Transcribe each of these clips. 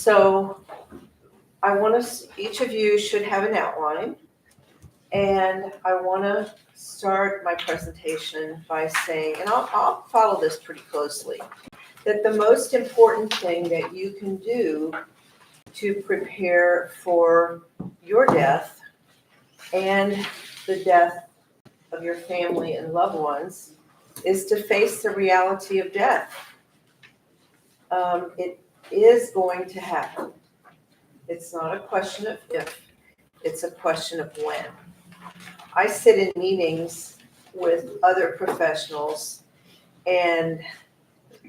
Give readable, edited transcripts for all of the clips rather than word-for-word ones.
So I want to, each of you should have an outline. And I want to start my presentation by saying, and I'll follow this pretty closely, that the most important thing that you can do to prepare for your death and the death of your family and loved ones is to face the reality of death. It is going to happen. It's not a question of if, it's a question of when. I sit in meetings with other professionals and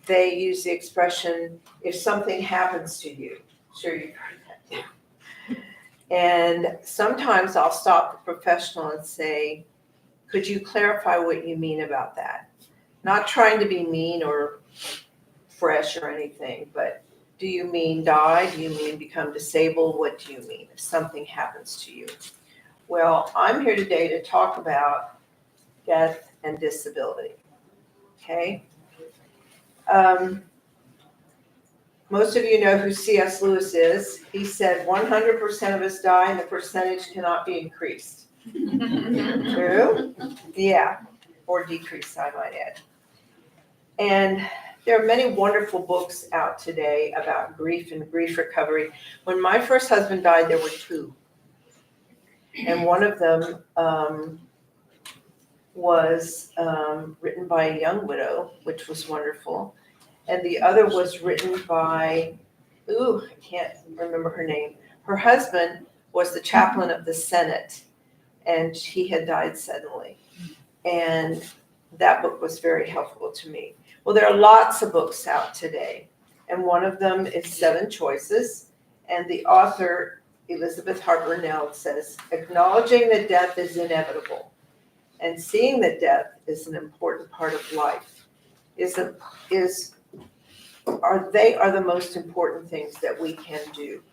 they use the expression, if something happens to you. Sure, you've heard that too. And sometimes I'll stop the professional and say, could you clarify what you mean about that? Not trying to be mean or fresh or anything, but do you mean die? Do you mean become disabled? What do you mean if something happens to you? Well, I'm here today to talk about death and disability, okay? Most of you know who C.S. Lewis is. He said 100% of us die and the percentage cannot be increased. True? Yeah, or decreased, I might add. And there are many wonderful books out today about grief and grief recovery. When my first husband died, there were two. And one of them was written by a young widow, which was wonderful. And the other was written by, I can't remember her name. Her husband was the chaplain of the Senate, and he had died suddenly. And that book was very helpful to me. Well, there are lots of books out today, and one of them is 7 Choices, and the author, Elizabeth Harper Nell, says, acknowledging that death is inevitable and seeing that death is an important part of life are the most important things that we can do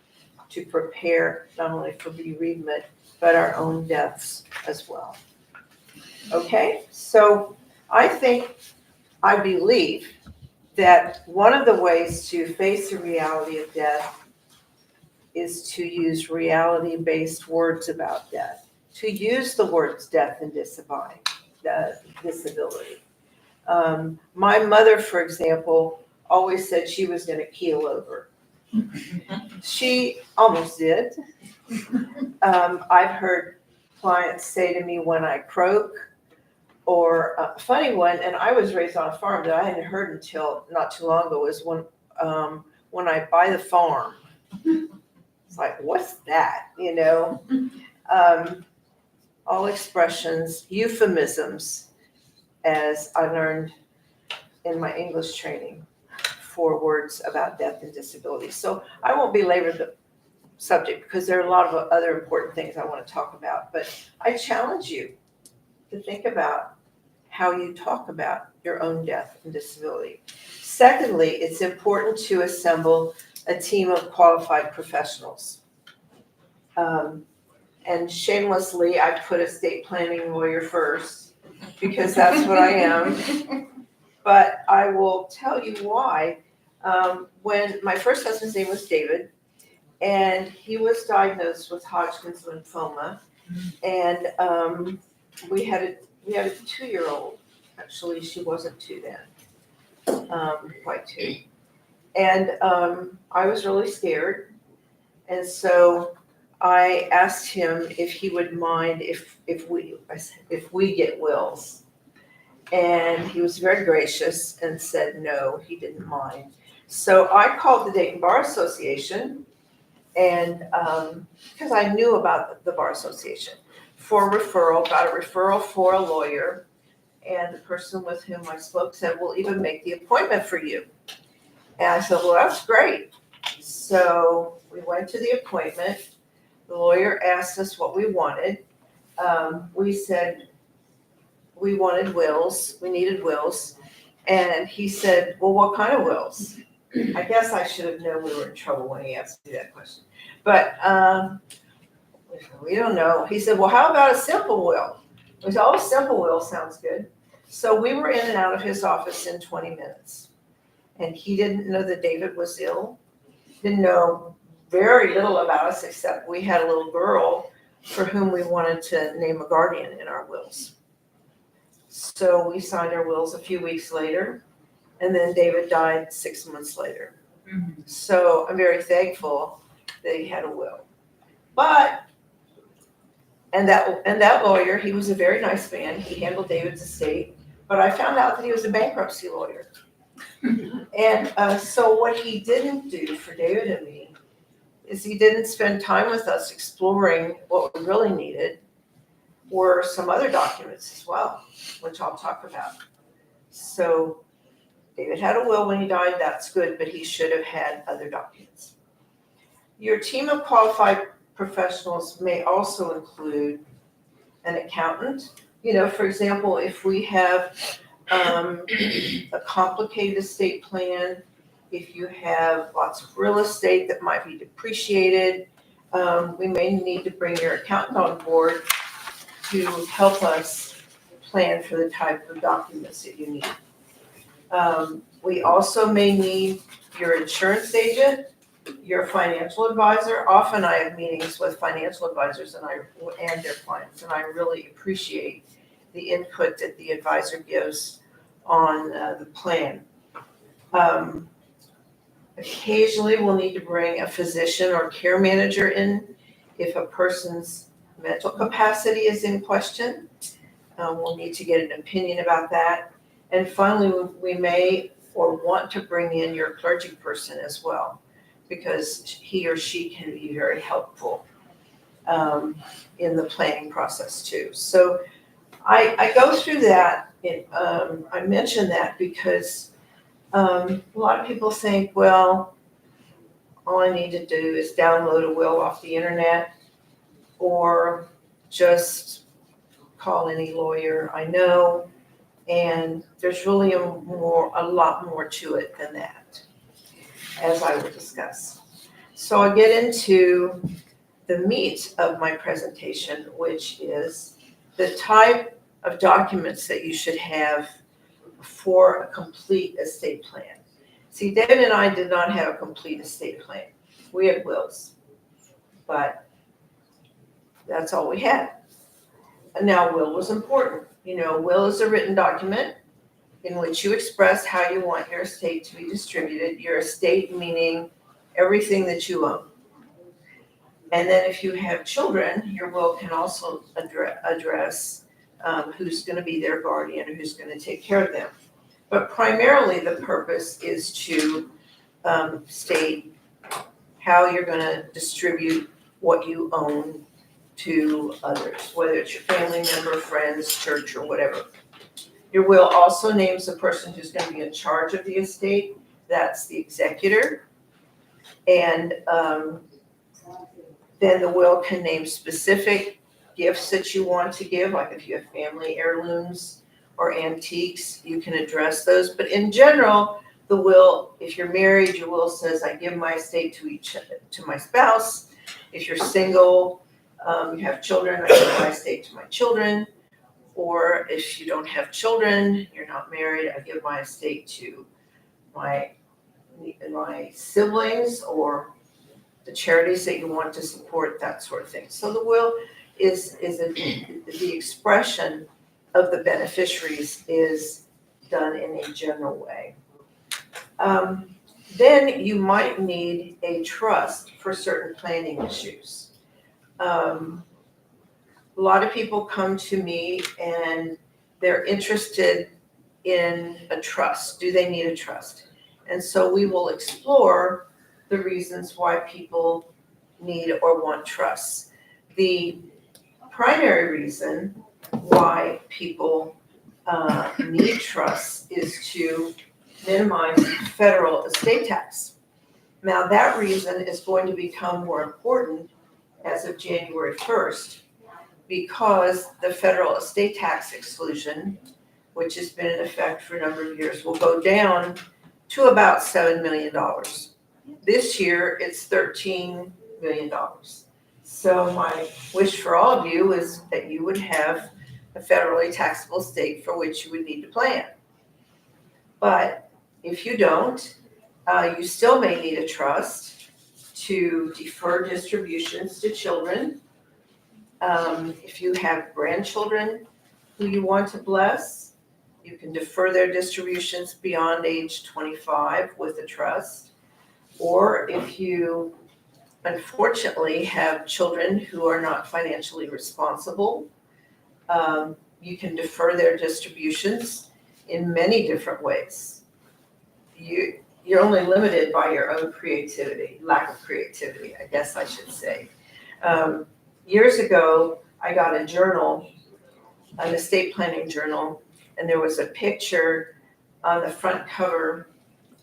to prepare not only for bereavement, but our own deaths as well. Okay, so I believe that one of the ways to face the reality of death is to use reality-based words about death, to use the words death and disability. My mother, for example, always said she was going to keel over. She almost did. I've heard clients say to me when I croak, or a funny one, and I was raised on a farm that I hadn't heard until not too long ago, was when I buy the farm. It's like, what's that, all expressions, euphemisms, as I learned in my English training, for words about death and disability. So I won't belabor the subject because there are a lot of other important things I want to talk about, but I challenge you to think about how you talk about your own death and disability. Secondly, it's important to assemble a team of qualified professionals. And shamelessly, I put estate planning lawyer first because that's what I am. But I will tell you why. When my first husband's name was David, and he was diagnosed with Hodgkin's lymphoma, and we had a 2-year-old. Actually, she wasn't 2 then, quite 2. And I was really scared, and so I asked him if he would mind if we get wills. And he was very gracious and said no, he didn't mind. So I called the Dayton Bar Association, and because I knew about the Bar Association, got a referral for a lawyer, and the person with whom I spoke said, we'll even make the appointment for you. And I said, well, that's great. So we went to the appointment. The lawyer asked us what we wanted. We said we wanted wills. We needed wills. And he said, well, what kind of wills? I guess I should have known we were in trouble when he asked me that question. But we don't know. He said, well, how about a simple will? We said, oh, simple will sounds good. So we were in and out of his office in 20 minutes. And he didn't know that David was ill. didn't know very little about us, except we had a little girl for whom we wanted to name a guardian in our wills. So we signed our wills a few weeks later, and then David died 6 months later. Mhm. So I'm very thankful that he had a will. But, and that lawyer, he was a very nice man. He handled David's estate, but I found out that he was a bankruptcy lawyer. And so what he didn't do for David and me is he didn't spend time with us exploring what we really needed were some other documents as well, which I'll talk about. So David had a will when he died, that's good, but he should have had other documents. Your team of qualified professionals may also include an accountant. You know, for example, if we have a complicated estate plan, if you have lots of real estate that might be depreciated, we may need to bring your accountant on board to help us plan for the type of documents that you need. We also may need your insurance agent, your financial advisor. Often I have meetings with financial advisors and their clients, and I really appreciate the input that the advisor gives on the plan. Occasionally we'll need to bring a physician or care manager in if a person's mental capacity is in question. We'll need to get an opinion about that. And finally, we may or want to bring in your clergy person as well, because he or she can be very helpful in the planning process too. So I go through that. I mention that because a lot of people think, well, all I need to do is download a will off the internet or just call any lawyer I know, and there's really a lot more to it than that, as I will discuss. So I get into the meat of my presentation, which is the type of documents that you should have for a complete estate plan. See, David and I did not have a complete estate plan. We had wills, but that's all we had. And now, will was important. You know, will is a written document in which you express how you want your estate to be distributed. Your estate meaning everything that you own. And then if you have children, your will can also address who's going to be their guardian or who's going to take care of them. But primarily the purpose is to state how you're going to distribute what you own to others, whether it's your family member, friends, church, or whatever. Your will also names the person who's going to be in charge of the estate. That's the executor. And then the will can name specific gifts that you want to give, like if you have family heirlooms or antiques, you can address those. But in general, the will, if you're married, your will says, I give my estate to my spouse. If you're single, you have children, I give my estate to my children. Or if you don't have children, you're not married, I give my estate to my siblings or the charities that you want to support, that sort of thing. So the will is the expression of the beneficiaries is done in a general way. Then you might need a trust for certain planning issues. A lot of people come to me and they're interested in a trust. Do they need a trust? And so we will explore the reasons why people need or want trusts. The primary reason why people need trusts is to minimize federal estate tax. Now that reason is going to become more important as of January 1st, because the federal estate tax exclusion, which has been in effect for a number of years, will go down to about $7 million. This year, it's $13 million. So my wish for all of you is that you would have a federally taxable estate for which you would need to plan. But if you don't, you still may need a trust. to defer distributions to children. If you have grandchildren who you want to bless, you can defer their distributions beyond age 25 with a trust. Or if you unfortunately have children who are not financially responsible, you can defer their distributions in many different ways. You're only limited by your own creativity, lack of creativity, I guess I should say. Years ago, I got a journal, an estate planning journal, and there was a picture on the front cover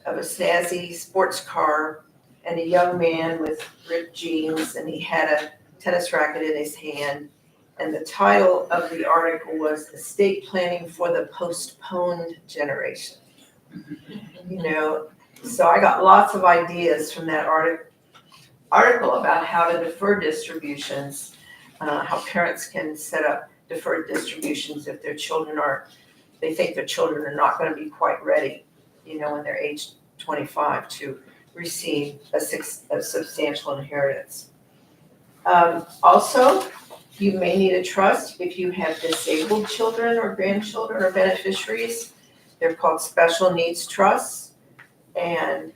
of a snazzy sports car and a young man with ripped jeans, and he had a tennis racket in his hand. And the title of the article was Estate Planning for the Postponed Generation. You know, so I got lots of ideas from that article about how to defer distributions, how parents can set up deferred distributions if they think their children are not going to be quite ready, you know, when they're age 25 to receive a substantial inheritance. Also, you may need a trust if you have disabled children or grandchildren or beneficiaries. They're called special needs trusts. And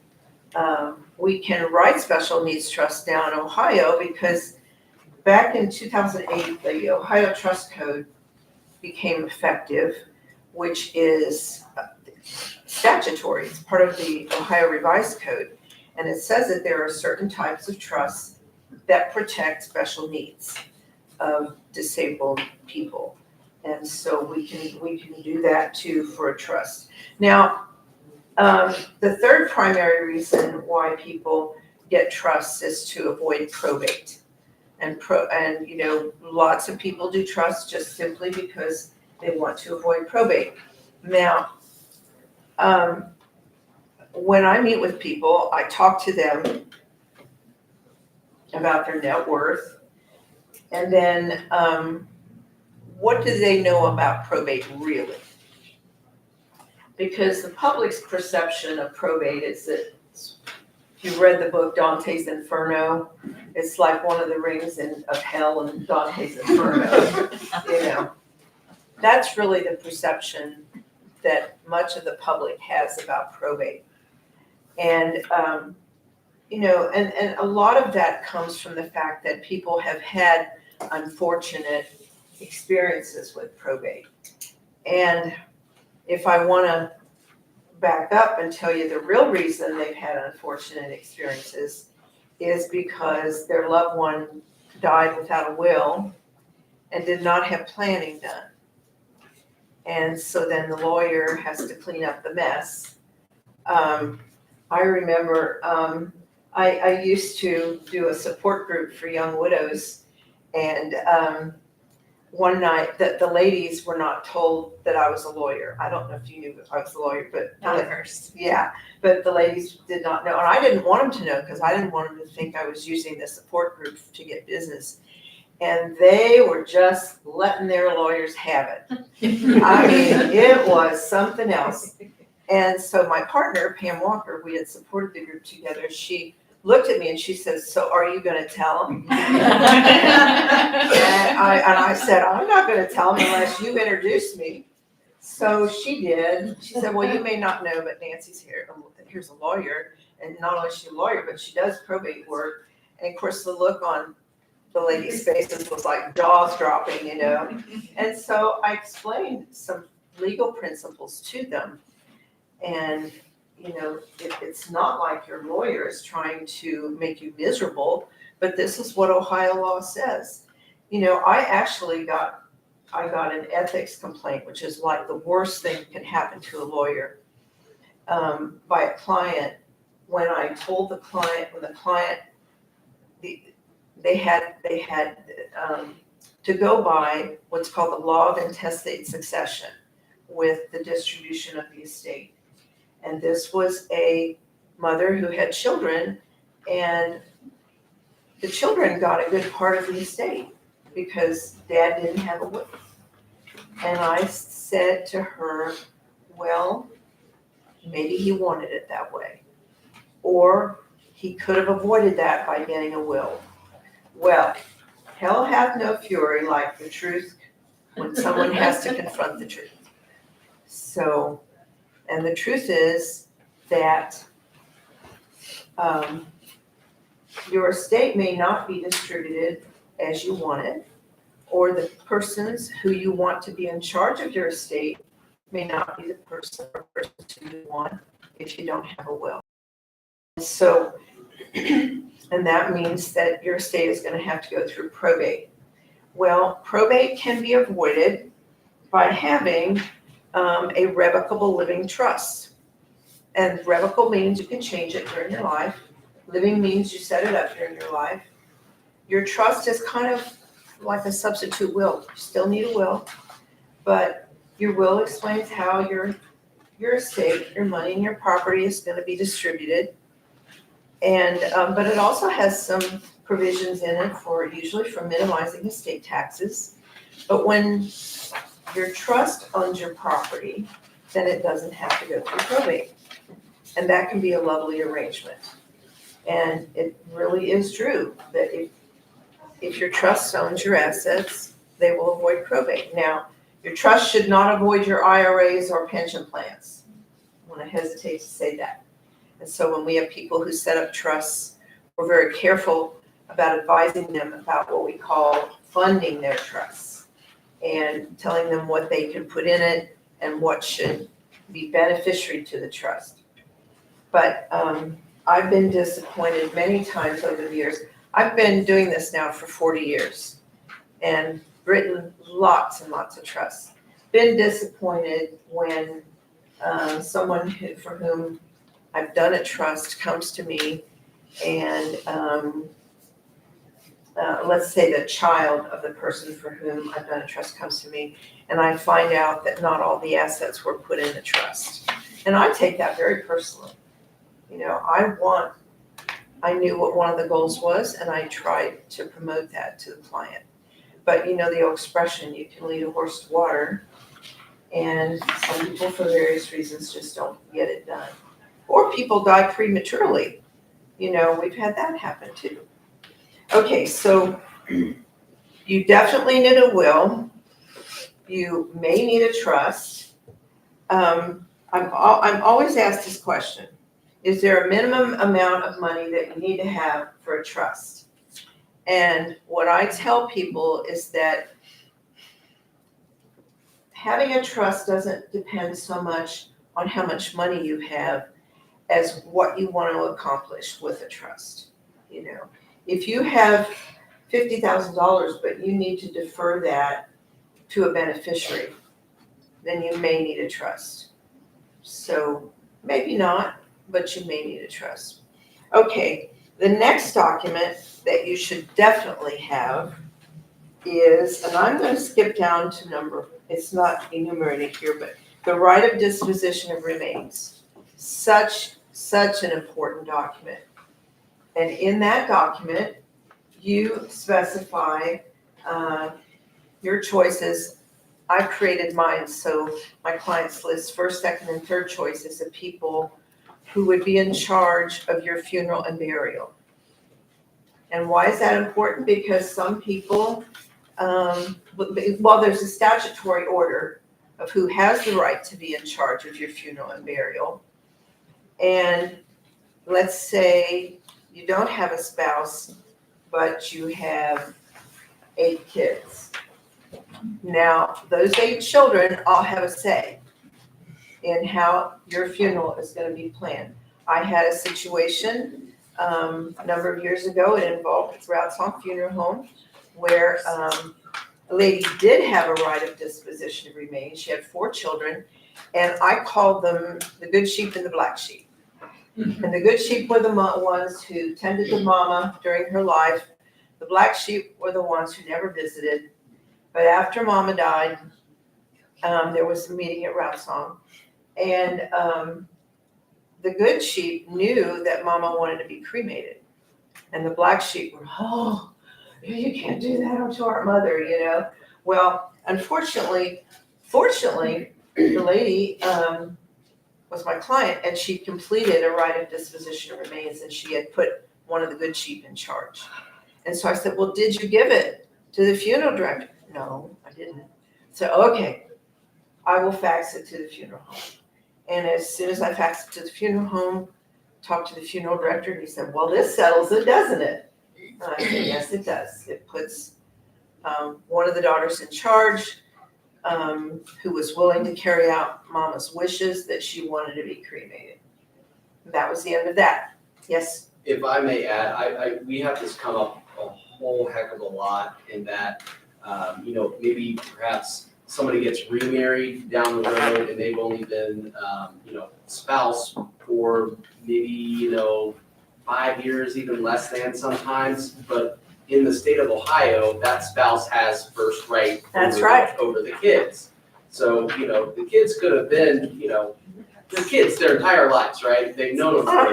we can write special needs trusts now in Ohio because back in 2008, the Ohio Trust Code became effective, which is statutory. It's part of the Ohio Revised Code. And it says that there are certain types of trusts that protect special needs of disabled people. And so we can do that too for a trust. Now, the third primary reason why people get trusts is to avoid probate. And you know, lots of people do trusts just simply because they want to avoid probate. Now, when I meet with people, I talk to them about their net worth, and then what do they know about probate really? Because the public's perception of probate is that, if you've read the book Dante's Inferno, it's like one of the rings of hell in Dante's Inferno. You know, that's really the perception that much of the public has about probate. And you know, and a lot of that comes from the fact that people have had unfortunate experiences with probate. And if I want to back up and tell you the real reason they've had unfortunate experiences is because their loved one died without a will and did not have planning done. And so then the lawyer has to clean up the mess. I remember I used to do a support group for young widows, and one night that the ladies were not told that I was a lawyer. I don't know if you knew I was a lawyer, but Not at first. Yeah, but the ladies did not know, and I didn't want them to know because I didn't want them to think I was using the support group to get business. And they were just letting their lawyers have it. I mean, it was something else. And so my partner, Pam Walker, we had supported the group together. She looked at me and she says, "So are you going to tell them?" and I said, "I'm not going to tell them unless you introduce me." So she did. She said, "Well, you may not know, but Nancy's here. Here's a lawyer. And not only is she a lawyer, but she does probate work." And of course, the look on the ladies' faces was like jaws dropping, you know. And so I explained some legal principles to them. And, you know, it's not like your lawyer is trying to make you miserable, but this is what Ohio law says. You know, I got an ethics complaint, which is like the worst thing that can happen to a lawyer, by a client. When I told the client, they had to go by what's called the law of intestate succession with the distribution of the estate. And this was a mother who had children, and the children got a good part of the estate because dad didn't have a will. And I said to her, well, maybe he wanted it that way. Or he could have avoided that by getting a will. Well, hell hath no fury like the truth when someone has to confront the truth. So, and the truth is that your estate may not be distributed as you want it, or the persons who you want to be in charge of your estate may not be the person or persons who you want if you don't have a will. So, and that means that your estate is going to have to go through probate. Well, probate can be avoided by having a revocable living trust. And revocable means you can change it during your life. Living means you set it up during your life. Your trust is kind of like a substitute will. You still need a will, but your will explains how your estate, your money, and your property is going to be distributed. And but it also has some provisions in it usually for minimizing estate taxes. But when your trust owns your property, then it doesn't have to go through probate. And that can be a lovely arrangement. And it really is true that if your trust owns your assets, they will avoid probate. Now, your trust should not avoid your IRAs or pension plans. I want to hesitate to say that. And so when we have people who set up trusts, we're very careful about advising them about what we call funding their trusts and telling them what they can put in it and what should be beneficiary to the trust. But I've been disappointed many times over the years. I've been doing this now for 40 years and written lots and lots of trusts. Been disappointed when someone for whom I've done a trust comes to me and let's say the child of the person for whom I've done a trust comes to me and I find out that not all the assets were put in the trust. And I take that very personally. You know, I knew what one of the goals was and I tried to promote that to the client. But you know the old expression, you can lead a horse to water, and some people for various reasons just don't get it done. Or people die prematurely. You know, we've had that happen too. Okay, so you definitely need a will. You may need a trust. I'm always asked this question. Is there a minimum amount of money that you need to have for a trust? And what I tell people is that having a trust doesn't depend so much on how much money you have as what you want to accomplish with a trust. You know, if you have $50,000, but you need to defer that to a beneficiary, then you may need a trust. So maybe not, but you may need a trust. Okay, the next document that you should definitely have is, and I'm going to skip down to number, it's not enumerated here, but the right of disposition of remains. Such an important document. And in that document, you specify your choices. I created mine, so my clients list first, second, and third choices of people who would be in charge of your funeral and burial. And why is that important? Because some people, well, there's a statutory order of who has the right to be in charge of your funeral and burial. And let's say you don't have a spouse, but you have 8 kids. Now, those 8 children all have a say in how your funeral is going to be planned. I had a situation a number of years ago. It involved the Roberson Funeral Home, where a lady did have a right of disposition of remains. She had 4 children, and I called them the good sheep and the black sheep. And the good sheep were the ones who tended to mama during her life. The black sheep were the ones who never visited. But after mama died, there was a meeting at Roberson, and the good sheep knew that mama wanted to be cremated. And the black sheep were, oh, you can't do that to our mother, you know. Well, fortunately, the lady was my client, and she completed a right of disposition of remains, and she had put one of the good sheep in charge. And so I said, well, did you give it to the funeral director? No, I didn't. So, okay, I will fax it to the funeral home. And as soon as I faxed it to the funeral home, talked to the funeral director, and he said, well, this settles it, doesn't it? And I said, yes, it does. It puts one of the daughters in charge, who was willing to carry out Mama's wishes that she wanted to be cremated. That was the end of that. Yes? If I may add, we have this come up a whole heck of a lot in that, maybe perhaps somebody gets remarried down the road and they've only been, spouse for maybe, 5 years, even less than sometimes, but in the state of Ohio, that spouse has first right That's right. over the kids. So, the kids could have been, they're kids their entire lives, right? They've known them for,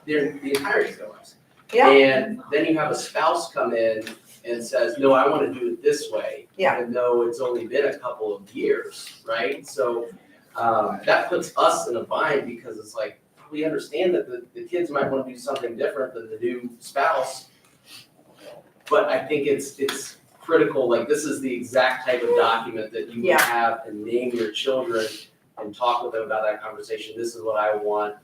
the entirety of their lives. Yeah. And then you have a spouse come in and says, no, I want to do it this way. Yeah. Even though it's only been a couple of years, right? So that puts us in a bind because it's like, we understand that the kids might want to do something different than the new spouse. But I think it's critical, like this is the exact type of document that you would have and name your children and talk with them about that conversation. This is what I want,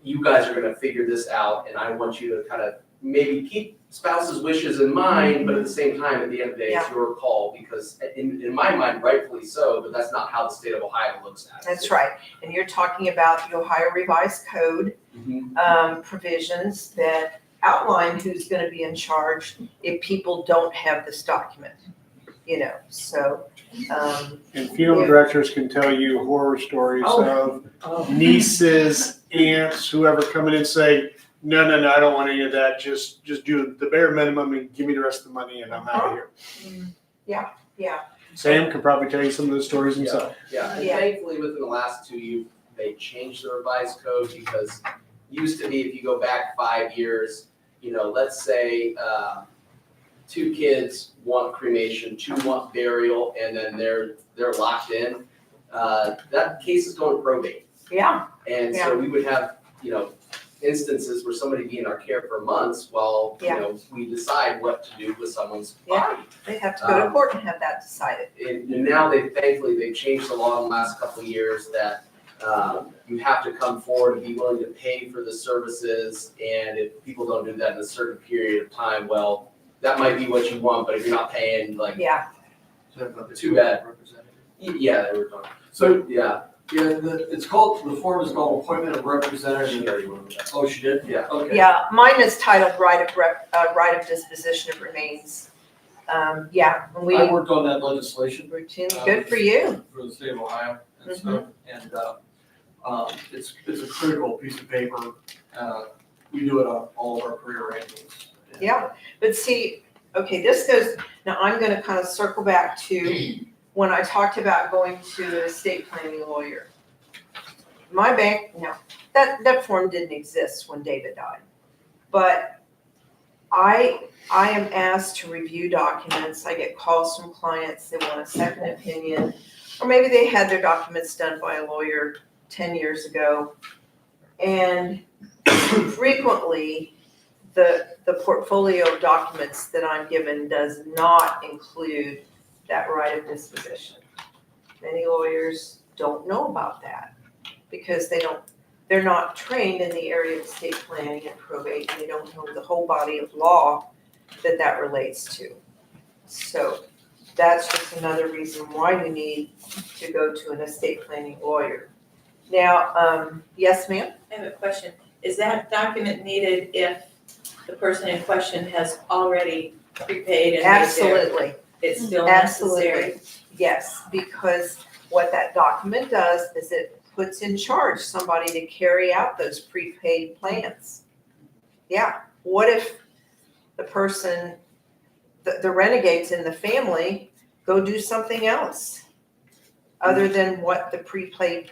you guys are gonna figure this out and I want you to kind of maybe keep spouse's wishes in mind, but at the same time, at the end of the day, it's your call because in my mind, rightfully so, but that's not how the state of Ohio looks at it. That's right. And you're talking about the Ohio Revised Code provisions that outline who's going to be in charge if people don't have this document, so. And funeral directors can tell you horror stories of nieces, aunts, whoever coming in and say, no, I don't want any of that. Just do the bare minimum and give me the rest of the money and I'm out of here. Yeah. Sam can probably tell you some of those stories himself. Yeah, and thankfully within the last 2 years, they changed the revised code because used to be if you go back 5 years, let's say 2 kids want cremation, 2 want burial, and then they're locked in. That case is going to probate. Yeah. And so we would have, instances where somebody be in our care for months while, we decide what to do with someone's body. They have to go to court and have that decided. And now they've changed the law in the last couple of years that you have to come forward and be willing to pay for the services, and if people don't do that in a certain period of time, well, that might be what you want, but if you're not paying, like, too bad. Yeah, they were talking. So, yeah, the form is called appointment of representative. Oh, she did? Yeah. Okay. Yeah, mine is titled right of disposition of remains. And we I worked on that legislation. routinely, good for you. For the state of Ohio and stuff, and it's a critical piece of paper. We do it on all of our career arrangements. Yeah, but see, okay, this goes, now I'm gonna kind of circle back to when I talked about going to an estate planning lawyer. My bank, that form didn't exist when David died. But I am asked to review documents. I get calls from clients, they want a second opinion, or maybe they had their documents done by a lawyer 10 years ago. And frequently, the portfolio of documents that I'm given does not include that right of disposition. Many lawyers don't know about that because they're not trained in the area of estate planning and probate, and they don't know the whole body of law that relates to. So that's just another reason why you need to go to an estate planning lawyer. Now, yes, ma'am? I have a question. Is that document needed if the person in question has already prepaid and Absolutely. it's still necessary? Yes, because what that document does is it puts in charge somebody to carry out those prepaid plans. Yeah, what if the person, the renegades in the family go do something else other than what the prepaid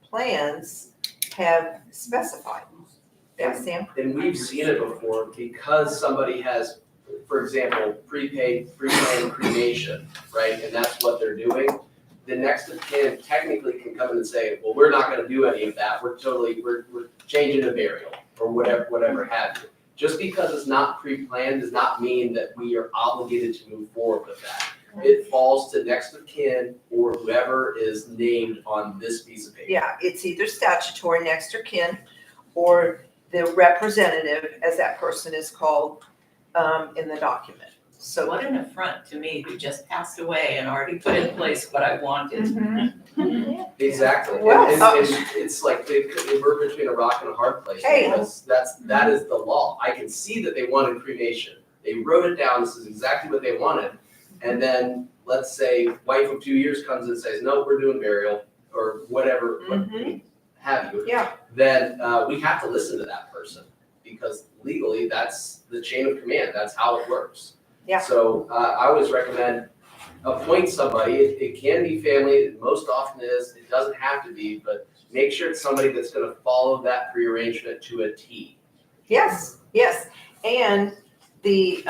plans have specified? Yes, Sam? and we've seen it before because somebody has, for example, pre-planned cremation, right? And that's what they're doing. the next of kin technically can come in and say, well, we're not gonna do any of that, we're changing the burial, or whatever have you. Just because it's not pre-planned does not mean that we are obligated to move forward with that. It falls to next of kin or whoever is named on this piece of paper. Yeah, it's either statutory next of kin or the representative, as that person is called, in the document. So. What an affront to me who just passed away and already put in place what I wanted. Exactly, and, Well, and it's like they work between a rock and a hard place, Hey. because that is the law. I can see that they wanted cremation, they wrote it down, this is exactly what they wanted, and then, let's say, wife of 2 years comes and says, no, we're doing burial, or whatever, what have you. Yeah. Then, we have to listen to that person, because legally, that's the chain of command, that's how it works. Yeah. So, I always recommend appoint somebody, it can be family, it most often is, it doesn't have to be, but make sure it's somebody that's gonna follow that prearrangement to a T. Yes, yes, and the,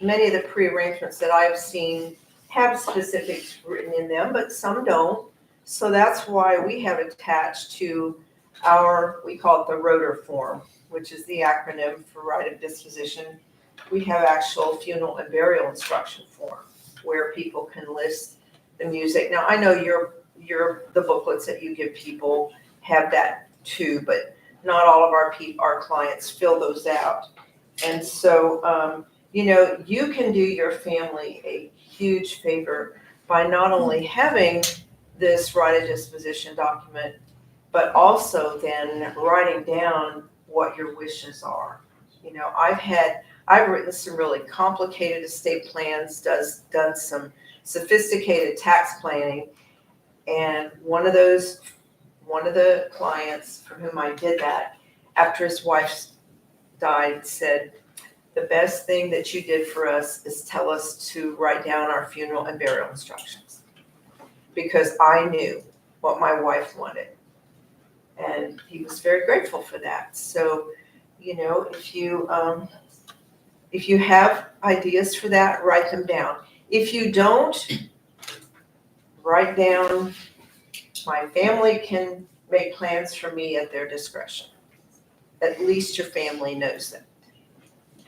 many of the pre-arrangements that I've seen have specifics written in them, but some don't. So that's why we have attached to our, we call it the rotor form, which is the acronym for right of disposition. We have actual funeral and burial instruction form where people can list the music. Now, I know the booklets that you give people have that too, but not all of our clients fill those out. And so, you can do your family a huge favor by not only having this right of disposition document, but also then writing down what your wishes are. I've written some really complicated estate plans, done some sophisticated tax planning, and one of the clients for whom I did that, after his wife died, said, the best thing that you did for us is tell us to write down our funeral and burial instructions, because I knew what my wife wanted. And he was very grateful for that. So, if you have ideas for that, write them down. If you don't, write down, my family can make plans for me at their discretion. At least your family knows that.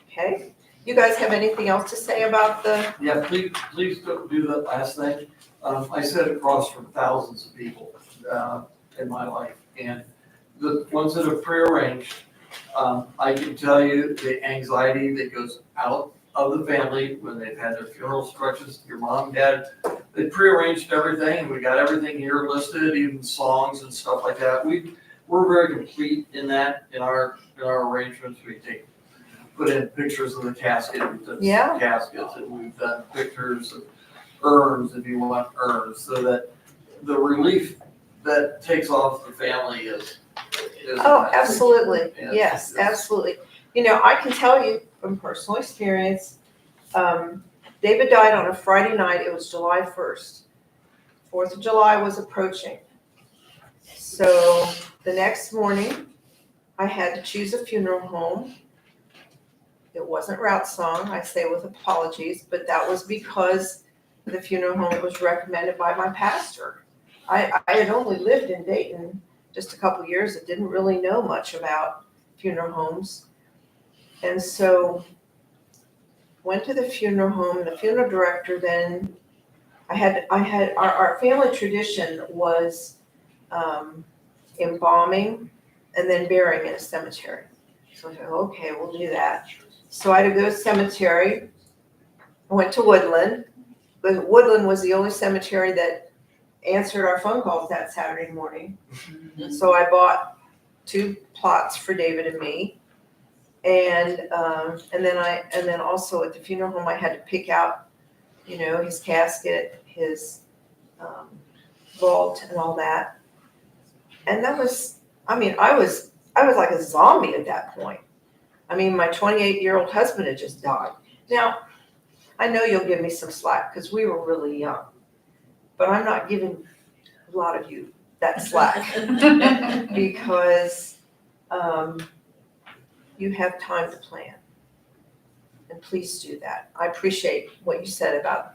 Okay? You guys have anything else to say about the? Yeah, please don't do that last thing. I sit across from thousands of people in my life, and the ones that are prearranged, I can tell you the anxiety that goes out of the family when they've had their funeral instructions. Your mom, dad, they prearranged everything, and we got everything here listed, even songs and stuff like that. We're very complete in that, in our arrangements. We put in pictures of the casket, we've done Yeah. caskets, and we've done pictures of urns if you want urns, so that the relief that takes off the family is. Oh, absolutely. Yeah, Yes, it's- absolutely. I can tell you from personal experience, David died on a Friday night. It was July 1st. 4th of July was approaching. So the next morning, I had to choose a funeral home. It wasn't Route Song, I say with apologies, but that was because the funeral home was recommended by my pastor. I had only lived in Dayton just a couple years and didn't really know much about funeral homes. And so went to the funeral home, the funeral director then, our family tradition was embalming and then burying in a cemetery. So I said, okay, we'll do that. So I had to go to cemetery. I went to Woodland. But Woodland was the only cemetery that answered our phone calls that Saturday morning. So I bought 2 plots for David and me. And then also at the funeral home, I had to pick out, his casket, his vault and all that. And that was, I was like a zombie at that point. My 28-year-old husband had just died. Now, I know you'll give me some slack because we were really young, but I'm not giving a lot of you that slack because you have time to plan. And please do that. I appreciate what you said about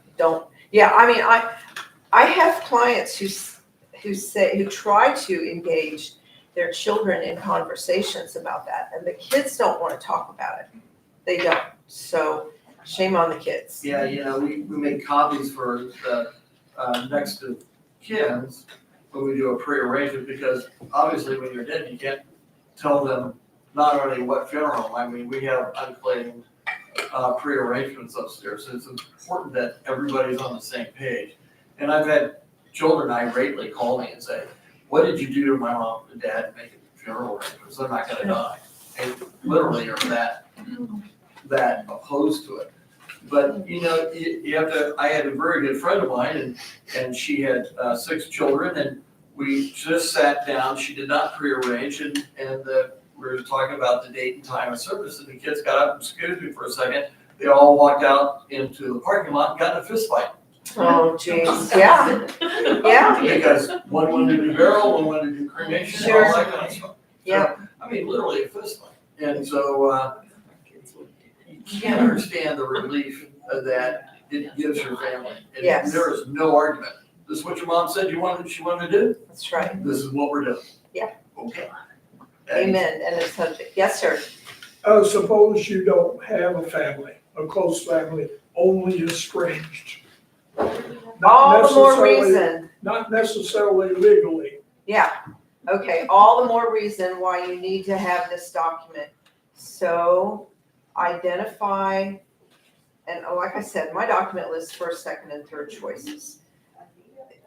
I have clients who try to engage their children in conversations about that, and the kids don't want to talk about it. They don't. So shame on the kids. Yeah, we make copies for the, next of kins when we do a pre-arrangement, because obviously when you're dead, you can't tell them not only what funeral, I mean, we have unclaimed, pre-arrangements upstairs, so it's important that everybody's on the same page. And I've had children irately call me and say, what did you do to my mom and dad making funeral arrangements? They're not gonna die. They literally are that opposed to it. But, you have to, I had a very good friend of mine, and she had 6 children, and we just sat down, she did not pre-arrange, and we were talking about the date and time of service, and the kids got up, excuse me for a second, they all walked out into the parking lot and got in a fist fight. Oh, jeez, yeah, yeah, Because one wanted to do burial, one wanted to do cremation, and all that kind of stuff. yeah. I mean, literally a fist fight. And so, you can't understand the relief that it gives your family. And Yes. there is no argument. This is what your mom said she wanted to do? That's right. This is what we're doing. Yeah. Okay. Amen. And it's subject. Yes, sir. Suppose you don't have a family, a close family, only estranged. Not All the more necessarily- reason. Not necessarily legally. Yeah. Okay. All the more reason why you need to have this document. So identify, and like I said, my document lists first, second, and third choices.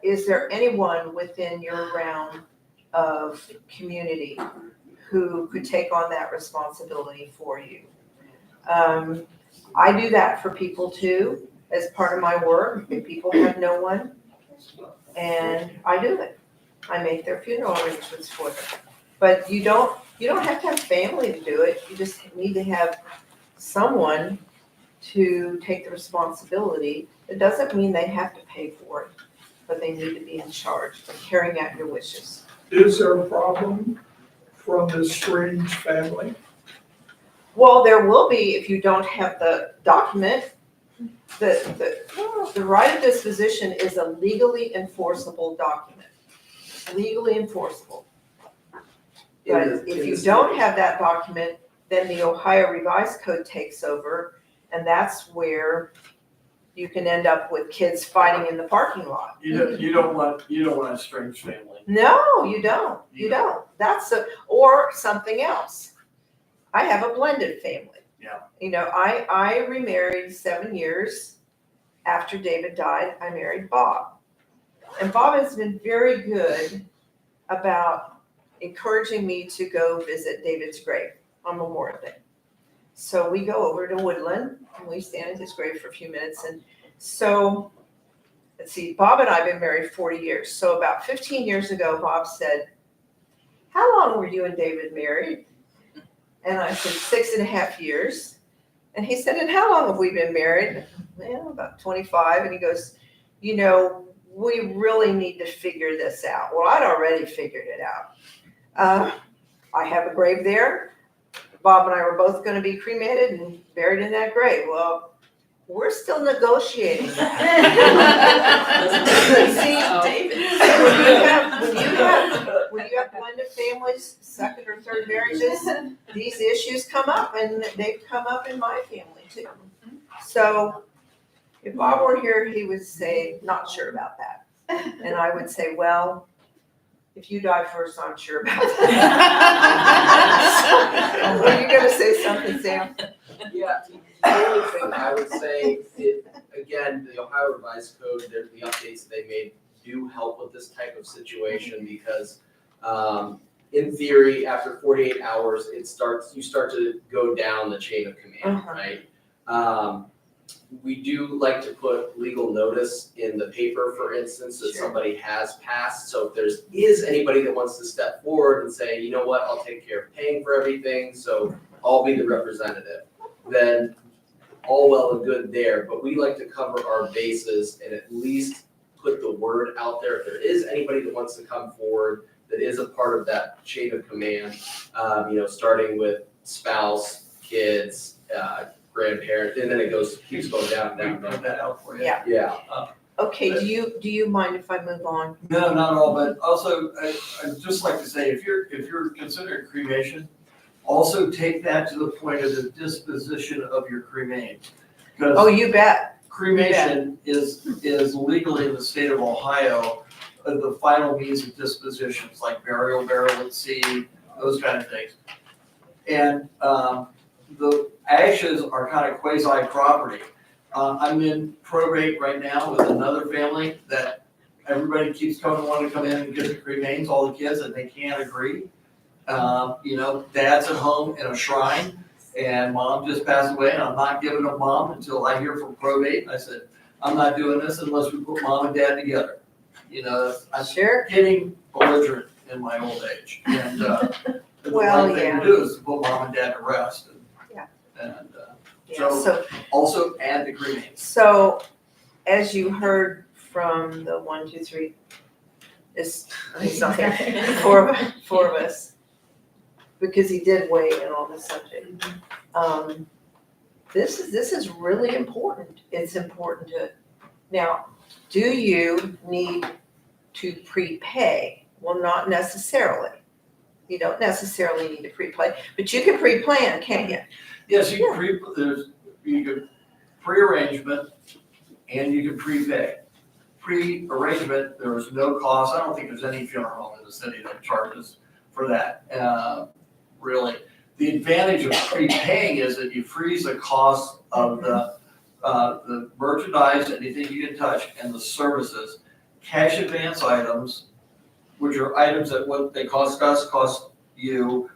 Is there anyone within your realm of community who could take on that responsibility for you? I do that for people too, as part of my work, if people have no one, and I do it. I make their funeral arrangements for them. But you don't have to have family to do it, you just need to have someone to take the responsibility. It doesn't mean they have to pay for it, but they need to be in charge of carrying out your wishes. Is there a problem from the estranged family? Well, there will be if you don't have the document. The right of disposition is a legally enforceable document, legally enforceable. But if you don't have that document, then the Ohio Revised Code takes over, and that's where you can end up with kids fighting in the parking lot. You don't want a strange family. No, you don't. You don't. Or something else. I have a blended family. Yeah. I remarried 7 years after David died. I married Bob. And Bob has been very good about encouraging me to go visit David's grave on Memorial Day. So we go over to Woodland and we stand at his grave for a few minutes. And so, let's see, Bob and I have been married 40 years. So about 15 years ago, Bob said, how long were you and David married? And I said, 6.5 years. And he said, and how long have we been married? Well, about 25. And he goes, we really need to figure this out. Well, I'd already figured it out. I have a grave there. Bob and I were both going to be cremated and buried in that grave. Well, we're still negotiating. See, when you have blended families, second or third marriages, these issues come up, and they've come up in my family too. So if Bob were here, he would say, not sure about that. And I would say, well, if you die first, I'm sure about that. Were you gonna say something, Sam? Yeah, the only thing I would say, again, the Ohio Revised Code, the updates they made do help with this type of situation because, in theory, after 48 hours, you start to go down the chain of command, right? We do like to put legal notice in the paper, for instance, that somebody has passed. So if there is anybody that wants to step forward and say, you know what, I'll take care of paying for everything, so I'll be the representative, then all well and good there. But we like to cover our bases and at least put the word out there. If there is anybody that wants to come forward that is a part of that chain of command, starting with spouse, kids, grandparent, and then it keeps going down and We down. put that out for you. Yeah. Yeah. Okay, do you mind if I move on? No, not at all, but also, I'd just like to say, if you're considering cremation, also take that to the point of the disposition of your cremains. Oh, Because you bet. cremation is legally in the state of Ohio, the final means of dispositions, like burial at sea, those kind of things. And, the ashes are kind of quasi property. I'm in probate right now with another family that everybody keeps wanting to come in and get the cremains, all the kids, and they can't agree. Dad's at home in a shrine, and mom just passed away, and I'm not giving up mom until I hear from probate. I said, I'm not doing this unless we put mom and dad together. I'm Sure. getting belligerent in my old age, and the Well, right thing yeah. to do is to put mom and dad to rest. Yeah. And Yeah, so, also add the cremains. so as you heard from the 1, 2, 3, he's not here, four of us, because he did weigh in on the subject. This is really important. It's important to, now, do you need to prepay? Well, not necessarily. You don't necessarily need to prepay, but you can pre-plan, can't you? Yes, you can pre-arrangement and you can prepay. Pre-arrangement, there is no cost. I don't think there's any funeral home in the city that charges for that, really. The advantage of prepaying is that you freeze the cost of the merchandise, anything you can touch, and the services. Cash advance items, which are items that what they cost us, cost you,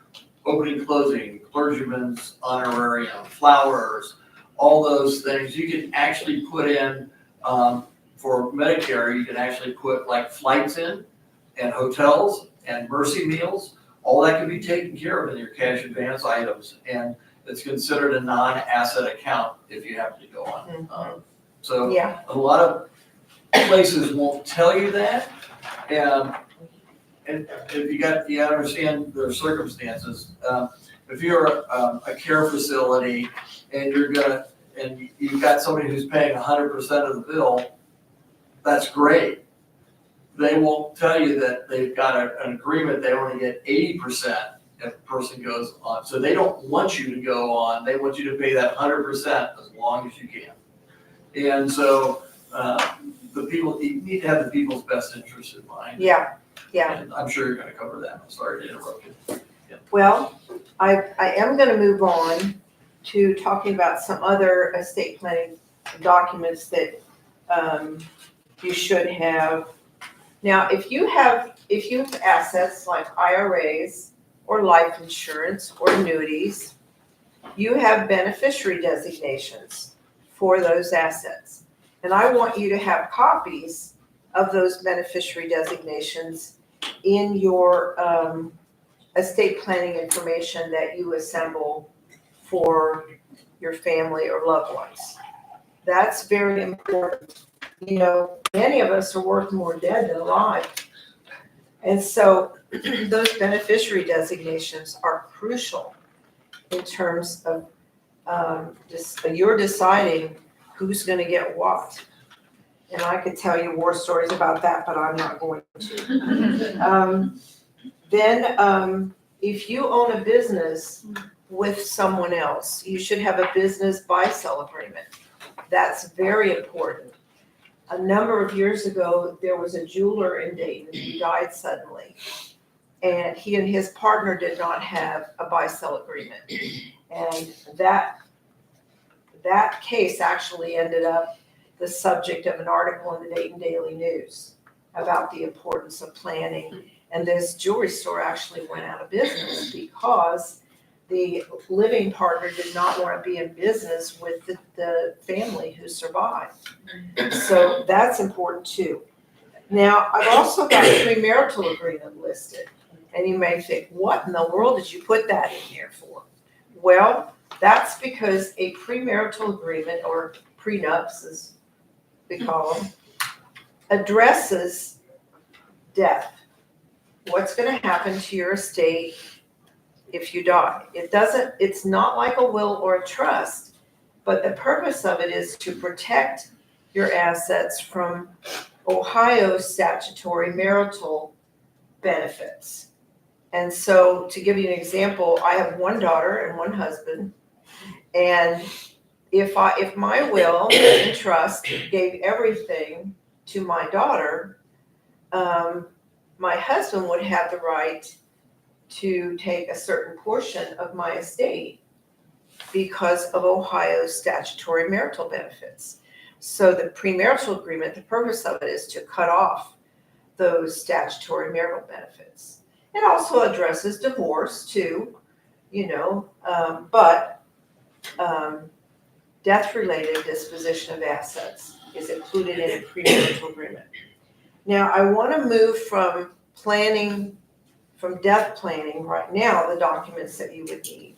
opening, closing, clergyman's honorarium, flowers, all those things, you can actually put in, for Medicare, you can actually put like flights in, and hotels, and mercy meals, all that can be taken care of in your cash advance items, and it's considered a non-asset account if you happen to go on. So Yeah, a lot of places won't tell you that, and if you understand their circumstances. If you're a care facility and you've got somebody who's paying 100% of the bill, that's great. They won't tell you that they've got an agreement, they only get 80% if a person goes on. So they don't want you to go on, they want you to pay that 100% as long as you can. And so, you need to have the people's best interest in mind. yeah. And I'm sure you're gonna cover that, I'm sorry to interrupt you. Well, I am gonna move on to talking about some other estate planning documents that, you should have. Now, if you have assets like IRAs or life insurance or annuities, you have beneficiary designations for those assets. And I want you to have copies of those beneficiary designations in your estate planning information that you assemble for your family or loved ones. That's very important. Many of us are worth more dead than alive. And so those beneficiary designations are crucial in terms of you're deciding who's gonna get what. And I could tell you war stories about that, but I'm not going to. Then, if you own a business with someone else, you should have a business buy-sell agreement. That's very important. A number of years ago, there was a jeweler in Dayton who died suddenly. And he and his partner did not have a buy-sell agreement. And that case actually ended up the subject of an article in the Dayton Daily News about the importance of planning. And this jewelry store actually went out of business because the living partner did not want to be in business with the family who survived. So that's important too. Now, I've also got a premarital agreement listed. And you may think, what in the world did you put that in here for? Well, that's because a premarital agreement, or prenups as we call them, addresses death. What's going to happen to your estate if you die? It's not like a will or a trust, but the purpose of it is to protect your assets from Ohio statutory marital benefits. And so to give you an example, I have one daughter and one husband. And if my will and trust gave everything to my daughter, my husband would have the right to take a certain portion of my estate because of Ohio's statutory marital benefits. So the premarital agreement, the purpose of it is to cut off those statutory marital benefits. It also addresses divorce too, but death-related disposition of assets is included in a premarital agreement. Now, I want to move from death planning right now, the documents that you would need,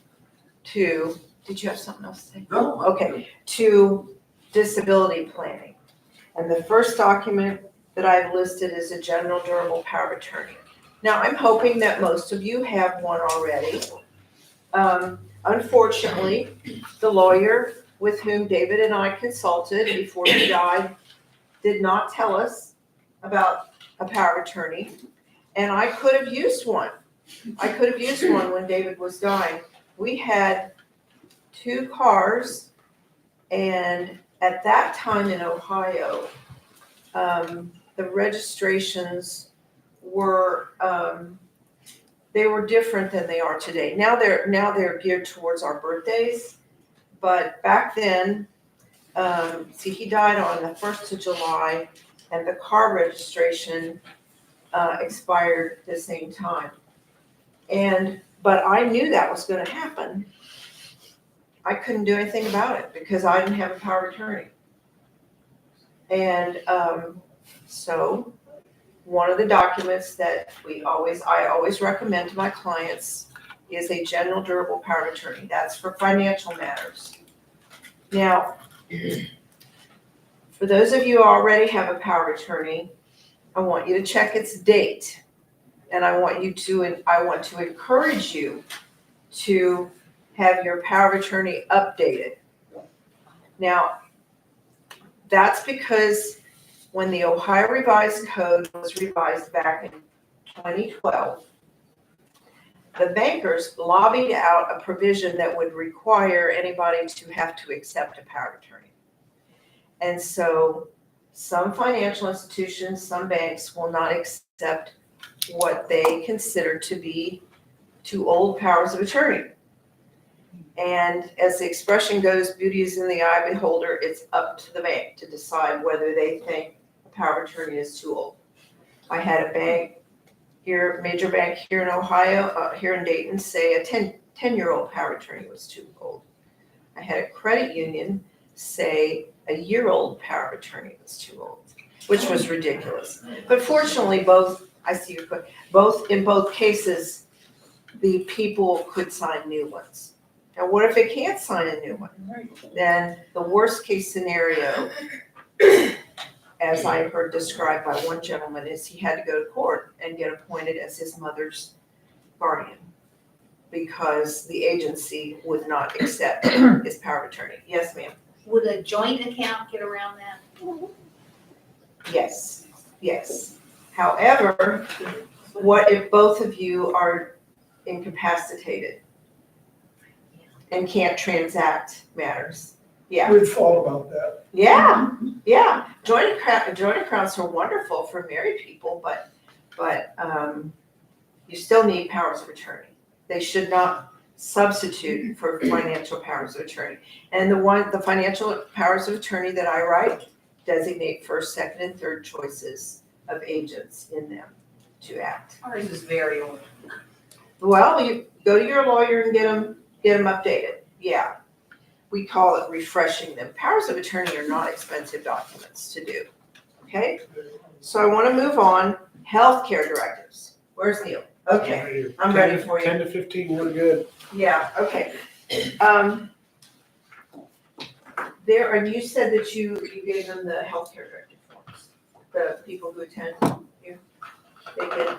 to, did you have something else to say? No. Okay, to disability planning. And the first document that I've listed is a general durable power of attorney. Now, I'm hoping that most of you have one already. Unfortunately, the lawyer with whom David and I consulted before he died did not tell us about a power of attorney. And I could have used one. When David was dying. We had 2 cars, and at that time in Ohio, the registrations were, they were different than they are today. Now they're geared towards our birthdays, but back then, he died on the 1st of July, and the car registration expired at the same time. But I knew that was gonna happen. I couldn't do anything about it because I didn't have a power of attorney. And so one of the documents that I always recommend to my clients is a general durable power of attorney. That's for financial matters. Now, for those of you who already have a power of attorney, I want you to check its date. And I want to encourage you to have your power of attorney updated. Now, that's because when the Ohio Revised Code was revised back in 2012, the bankers lobbied out a provision that would require anybody to have to accept a power of attorney. And so some financial institutions, some banks will not accept what they consider to be 2 old powers of attorney. And as the expression goes, beauty is in the eye of the beholder. It's up to the bank to decide whether they think a power of attorney is too old. I had a bank here, major bank here in Ohio, here in Dayton, say a 10-year-old power of attorney was too old. I had a credit union say a year-old power of attorney was too old, which was ridiculous. But fortunately, in both cases, the people could sign new ones. Now, what if they can't sign a new one? Then the worst case scenario, as I heard described by one gentleman, is he had to go to court and get appointed as his mother's guardian because the agency would not accept his power of attorney. Yes, ma'am. Would a joint account get around that? Yes. However, what if both of you are incapacitated and can't transact matters? Yeah. We've thought about that. Yeah. Joint accounts are wonderful for married people, but you still need powers of attorney. They should not substitute for financial powers of attorney. And the financial powers of attorney that I write designate first, second, and third choices of agents in them to act. Ours is very old. Well, you go to your lawyer and get them updated. Yeah. We call it refreshing them. Powers of attorney are not expensive documents to do. Okay? So I want to move on. Healthcare directives. Where's Neil? Okay, I'm ready for you. 10 to 15, we're good. Yeah, okay. And you said that you gave them the healthcare directive forms, the people who attend you. They get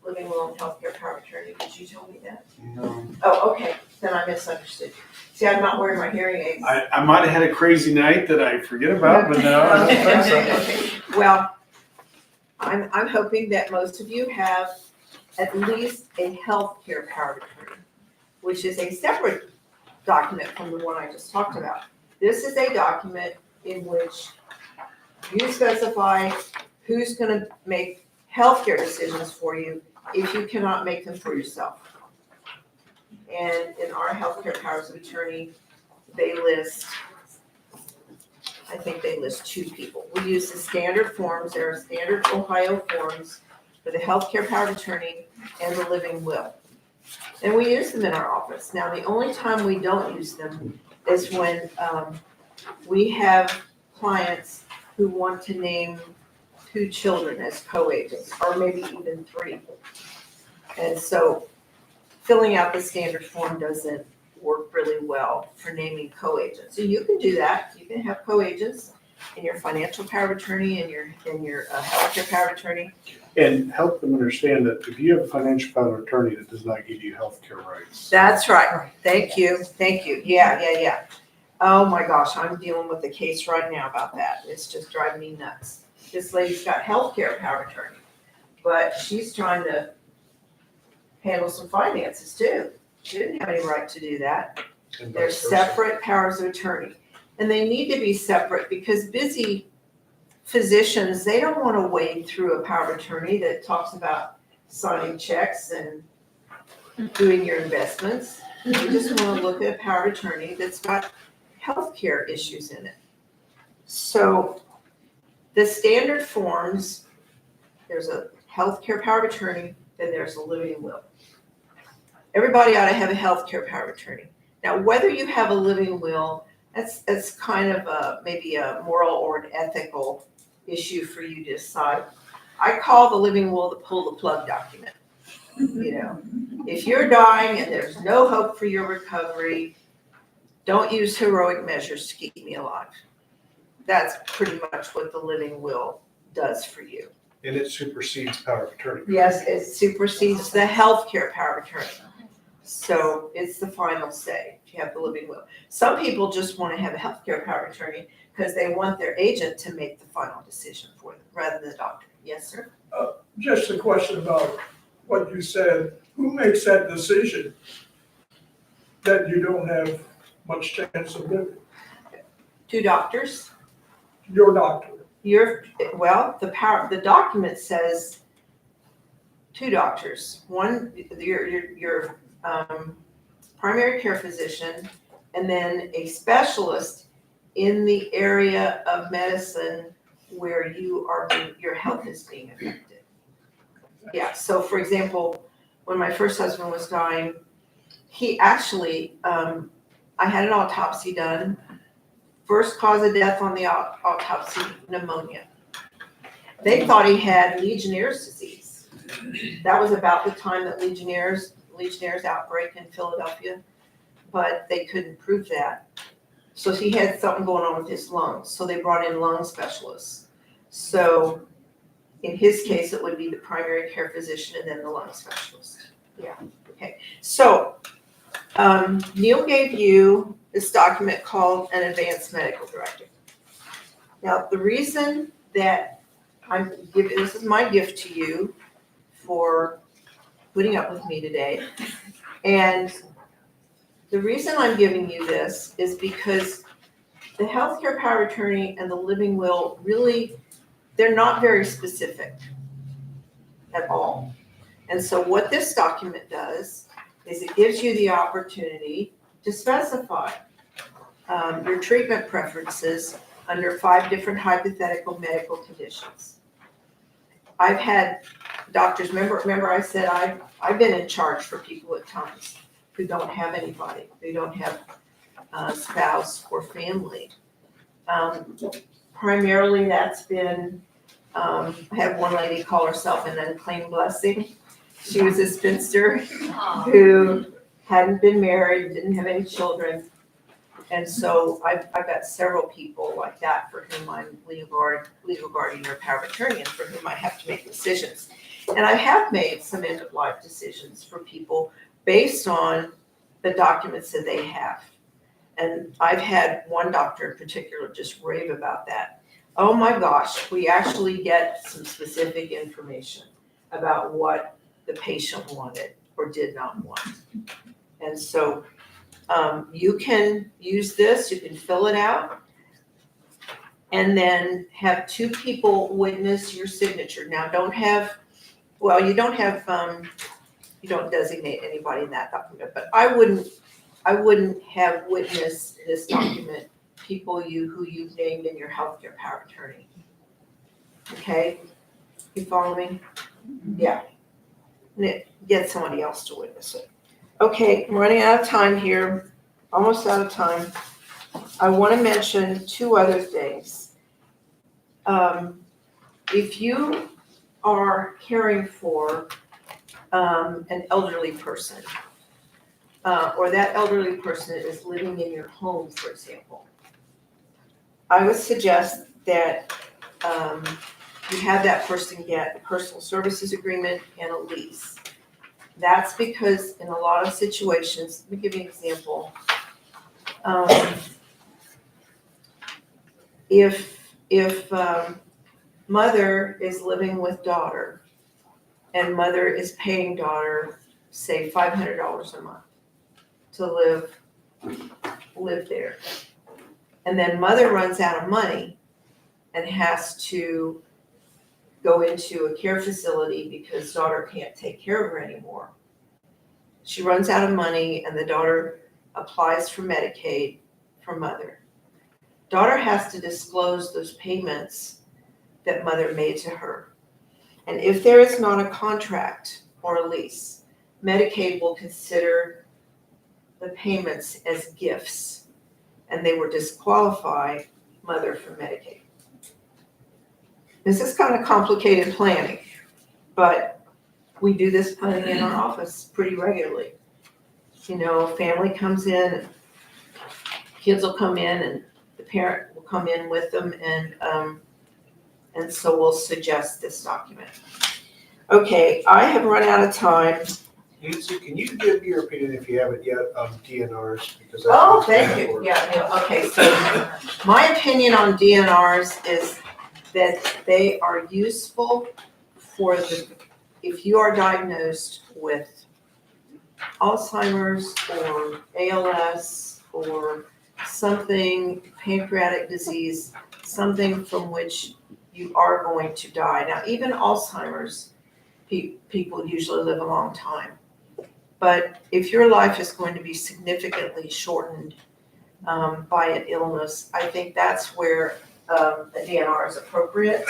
living will and healthcare power of attorney? Did you tell me that? No. Oh, okay, then I misunderstood you. See, I'm not wearing my hearing aids. I might have had a crazy night that I forget about, but no, I don't think so. Okay. Well, I'm hoping that most of you have at least a healthcare power of attorney, which is a separate document from the one I just talked about. This is a document in which you specify who's gonna make healthcare decisions for you if you cannot make them for yourself. And in our healthcare powers of attorney, they list, I think they list 2 people. We use the standard forms, there are standard Ohio forms for the healthcare power of attorney and the living will. And we use them in our office. Now, the only time we don't use them is when we have clients who want to name 2 children as co-agents, or maybe even 3. And so filling out the standard form doesn't work really well for naming co-agents. So you can do that. You can have co-agents in your financial power of attorney and your healthcare power of attorney. And help them understand that if you have a financial power of attorney, that does not give you healthcare rights. That's right. Thank you. Yeah. Oh my gosh, I'm dealing with a case right now about that. It's just driving me nuts. This lady's got healthcare power of attorney, but she's trying to handle some finances too. She didn't have any right to do that. And They're vice versa. separate powers of attorney. And they need to be separate because busy physicians, they don't want to wade through a power of attorney that talks about signing checks and doing your investments. You just want to look at a power of attorney that's got healthcare issues in it. So the standard forms, there's a healthcare power of attorney, then there's a living will. Everybody ought to have a healthcare power of attorney. Now, whether you have a living will, that's kind of maybe a moral or an ethical issue for you to decide. I call the living will the pull the plug document. You know, if you're dying and there's no hope for your recovery, don't use heroic measures to keep me alive. That's pretty much what the living will does for you. And it supersedes power of attorney. Yes, it supersedes the healthcare power of attorney. So it's the final say if you have the living will. Some people just want to have a healthcare power of attorney because they want their agent to make the final decision for them rather than the doctor. Yes, sir? Just a question about what you said. Who makes that decision that you don't have much chance of living? 2 doctors. Your doctor. The document says 2 doctors. One, your primary care physician, and then a specialist in the area of medicine where your health is being affected. Yeah, so for example, when my first husband was dying, he actually, I had an autopsy done. First cause of death on the autopsy, pneumonia. They thought he had Legionnaire's disease. That was about the time that Legionnaire's outbreak in Philadelphia, but they couldn't prove that. So he had something going on with his lungs, so they brought in lung specialists. So in his case, it would be the primary care physician and then the lung specialist. Yeah, okay. So Neil gave you this document called an advanced medical directive. Now, the reason that I'm giving, this is my gift to you for putting up with me today. And the reason I'm giving you this is because the healthcare power of attorney and the living will really, they're not very specific at all. And so what this document does is it gives you the opportunity to specify your treatment preferences under 5 different hypothetical medical conditions. I've had doctors, remember I said I've been in charge for people at times who don't have anybody, who don't have a spouse or family. Primarily that's been, I had one lady call herself an unclaimed blessing. She was a spinster who hadn't been married, didn't have any children. And so I've got several people like that for whom I'm legal guardian or power of attorney and for whom I have to make decisions. And I have made some end-of-life decisions for people based on the documents that they have. And I've had one doctor in particular just rave about that. Oh my gosh, we actually get some specific information about what the patient wanted or did not want. And so you can use this, you can fill it out, and then have two people witness your signature. Now, you don't designate anybody in that document, but I wouldn't have witnessed this document people who you've named in your healthcare power of attorney. Okay? You follow me? Yeah. Get somebody else to witness it. Okay, I'm running out of time here, almost out of time. I want to mention two other things. If you are caring for an elderly person, or that elderly person is living in your home, for example, I would suggest that you have that person get a personal services agreement and a lease. That's because in a lot of situations, let me give you an example. If mother is living with daughter and mother is paying daughter, say $500 a month to live there. And then mother runs out of money and has to go into a care facility because daughter can't take care of her anymore. She runs out of money and the daughter applies for Medicaid for mother. Daughter has to disclose those payments that mother made to her. And if there is not a contract or a lease, Medicaid will consider the payments as gifts, and they will disqualify mother from Medicaid. This is kind of complicated planning, but we do this planning in our office pretty regularly. You know, family comes in, and kids will come in, and the parent will come in with them, and so we'll suggest this document. Okay, I have run out of time. Nancy, can you give your opinion, if you haven't yet, on DNRs? Because Oh, that's thank you. important. Yeah, okay, so my opinion on DNRs is that they are useful if you are diagnosed with Alzheimer's or ALS or something, pancreatic disease, something from which you are going to die. Now, even Alzheimer's, people usually live a long time. But if your life is going to be significantly shortened by an illness, I think that's where a DNR is appropriate.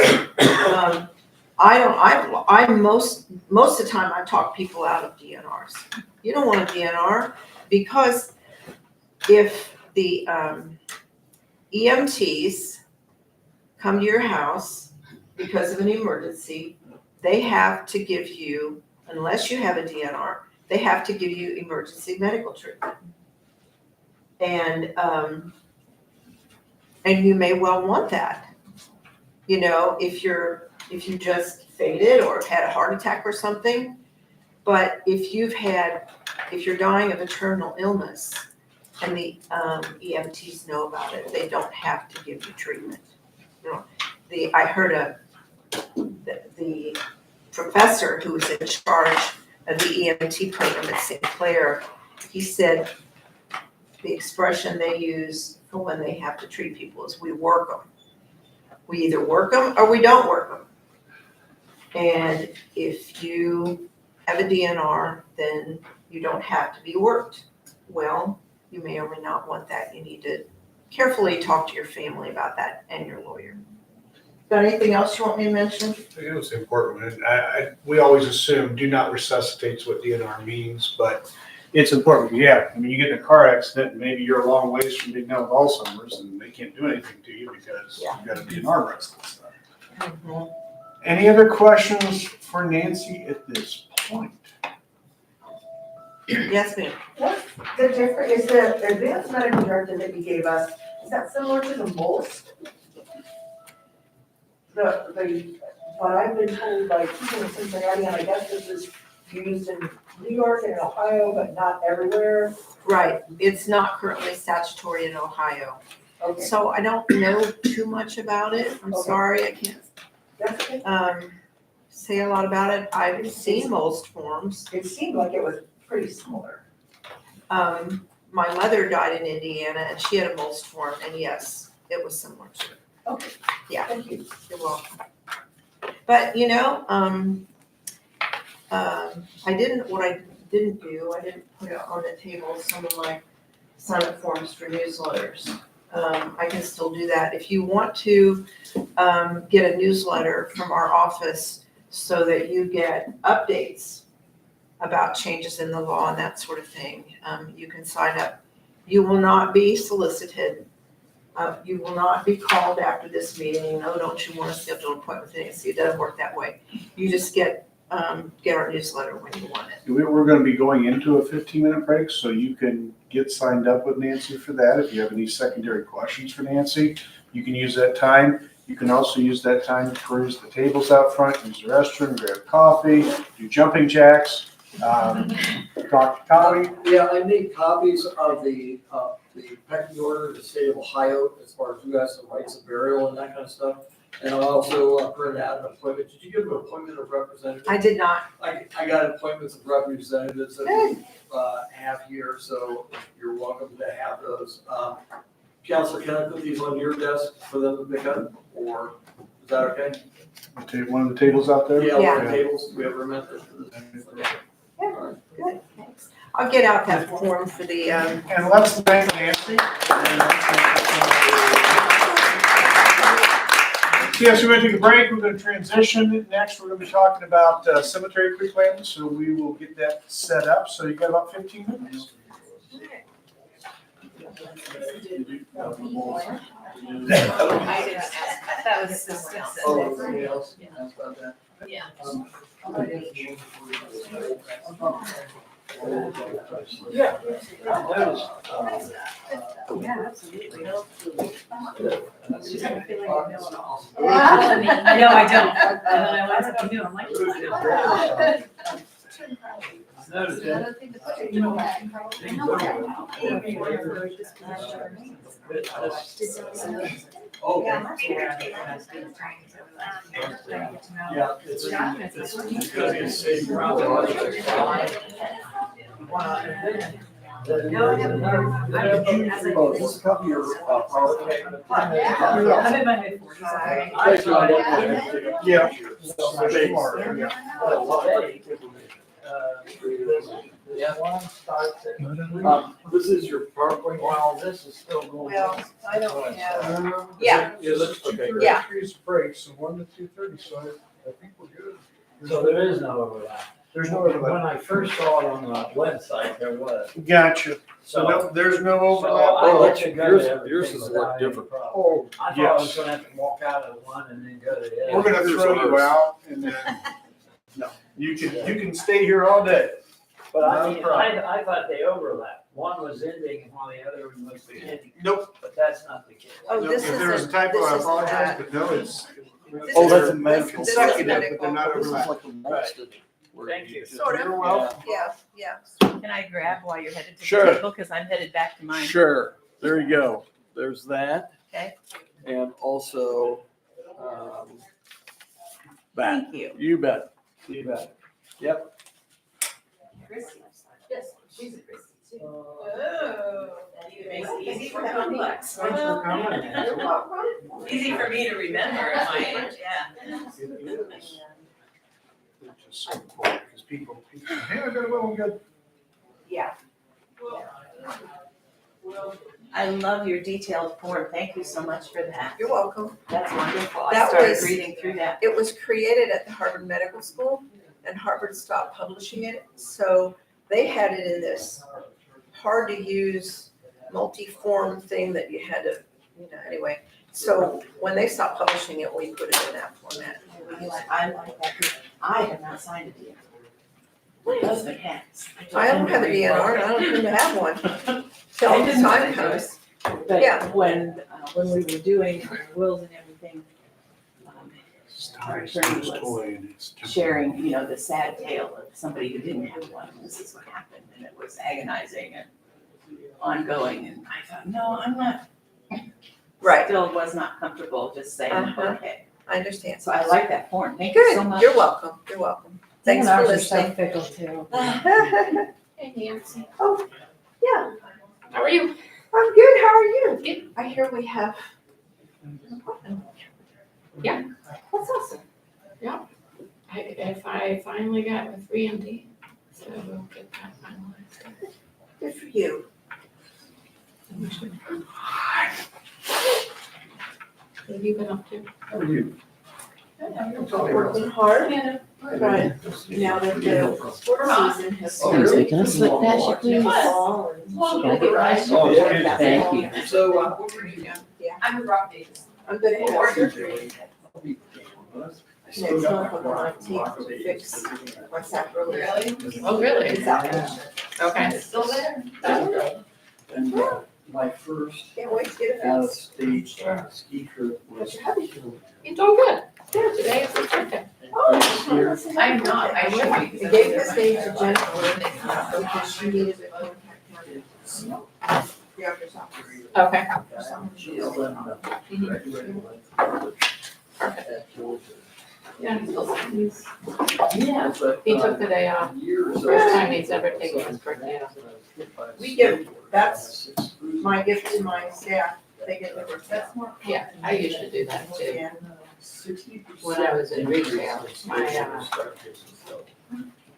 Most of the time I talk people out of DNRs. You don't want a DNR because if the EMTs come to your house because of an emergency, they have to give you, unless you have a DNR, they have to give you emergency medical treatment. And you may well want that. You know, if you just fainted or had a heart attack or something. But if you're dying of a terminal illness and the EMTs know about it, they don't have to give you treatment. You know, I heard the professor who was in charge of the EMT program at St. Clair, he said the expression they use for when they have to treat people is we work them. We either work them or we don't work them. And if you have a DNR, then you don't have to be worked. Well, you may or may not want that. You need to carefully talk to your family about that and your lawyer. Got anything else you want me to mention? I think it was important. And we always assume do not resuscitate is what DNR means, but it's important. Yeah, I mean, you get in a car accident, and maybe you're a long ways from being done with Alzheimer's, and they can't do anything to you because you've got a DNR arrest and stuff. Mm-hmm. Any other questions for Nancy at this point? Yes, ma'am. What's the difference, is the advanced medical directive that you gave us, is that similar to the most? but I've been told by people in Cincinnati, and I guess this is used in New York and Ohio, but not everywhere. Right, it's not currently statutory in Ohio. Okay, So I don't know too much about it. I'm Okay. sorry, I can't, that's okay. say a lot about it. I've seen most forms. It seemed like it was pretty similar. My mother died in Indiana and she had a most form, and yes, it was similar to it. Okay. Yeah. Thank you. You're welcome. But, you know, I didn't put it on the table, some of my sign-up forms for newsletters. I can still do that. If you want to, get a newsletter from our office so that you get updates about changes in the law and that sort of thing, you can sign up. You will not be solicited. You will not be called after this meeting. Oh, don't you want to schedule an appointment with Nancy? It doesn't work that way. You just get our newsletter when you want it. We're gonna be going into a 15-minute break, so you can get signed up with Nancy for that. If you have any secondary questions for Nancy, you can use that time. You can also use that time to peruse the tables out front, use the restroom, grab coffee, do jumping jacks, talk to Tommy. Yeah, I need copies of the pecking order of the state of Ohio, as far as who has the rights of burial and that kind of stuff. And I'll also print out an appointment. Did you give an appointment of representatives? I did not. I got appointments of representatives that we have here, so you're welcome to have those. Counselor, can I put these on your desk for them to pick up, or is that okay? One of the tables out there? Yeah, one of the tables, we have room for this. Good, thanks. I'll get out that form for the, And let's thank Nancy. Yes, we're gonna take a break. We're gonna transition. Next, we're gonna be talking about cemetery pre-planning, so we will get that set up. So you got about 15 minutes. That was someone else. Oh, somebody else asked about that? Yeah. Yeah. Yeah, absolutely. I know, I don't. And then I was like, you know, I'm like. Oh. Yeah. Yeah, it's gonna be a safe route. Oh, this is copy your PowerPoint. I'm in my mid-40s. Yeah. This is your PowerPoint. While this is still going on. well, I don't have, yeah, Okay. yeah. break, so 1 to 2:30, so I think we're good. So there is no overlap. There's no overlap. When I first saw it on the website, there was. Gotcha. So So, no, there's no so overlap. I let you go yours- to everything yours is a lot without any different. problem. Oh, I thought I was yes. gonna have to walk out of one and then go to the other. We're gonna throw you out and then, no, you can stay here all day. But I No mean, problem. I thought they overlapped. One was ending while the other one was beginning, Nope. but that's not the case. Oh, this If there was a isn't, typo, I this isn't apologize, that. but no, it's. This Oh, is- that's a this- medical. this is Consecutive, but they're medical. not This is overlapping. like a most of it. Thank you. Sort of. You're welcome. Yeah, yeah. Can I grab while you're headed to Sure. the table? Because I'm headed back to mine. Sure, there you go. There's that. Okay. And also, that. Thank you. You bet. You bet. Yep. Yes, she's a Christie. Oh. That makes it easy for complex. Thanks for coming. Easy for me to remember at my age, yeah. It's just so important, because people, hey, I got a little good. Yeah. I love your detailed form. Thank you so much for that. You're welcome. That's wonderful. I That started was- reading through that. It was created at the Harvard Medical School, and Harvard stopped publishing it, so they had it in this hard-to-use, multi-form thing that you had to, anyway. So when they stopped publishing it, we put it in that format. I like that because I have not signed it yet. My husband has. I don't have a DNR, and I don't even have one. Till the time comes. Yeah. But when we were doing wills and everything, our attorney was sharing, you know, the sad tale of somebody who didn't have one. This is what happened, and it was agonizing and ongoing, and I thought, no, I'm not. Right. Still was not comfortable just saying, Uh-huh. okay. I understand. So I like that form. Thank you so Good, much. you're welcome, you're welcome. Thanks for listening. fickle too. Hey, Nancy. Oh, yeah, How are you? I'm good, how are you? I hear we have. Yeah. That's awesome. I finally got with 3MD, so we'll get that finalized. Good for you. What have you been up to? How are you? Working hard, right, now that the sports season has started. Taking a slip dash, you please. Fall and- Well, I'm gonna get Oh, yeah. Thank you. So, what were you doing? I'm with Rob Davis. I'm gonna have Or- surgery next month on my teeth to fix my sacroiliac. Oh, really? It's out. Okay. Still there? and my first Can't wait to get it out of fixed. state ski trip was. You're doing good. Yeah, today is his birthday. Oh, I'm not, I should I be. gave this name to Jennifer because she needed a contact. The doctor's office. Okay. Yeah, he's still he's, Yeah. he took the day off. First time he's ever taken his birthday off. We give, that's my gift to my staff, they get their birthday. Yeah, I usually do that too. Yeah. When I was in retail, my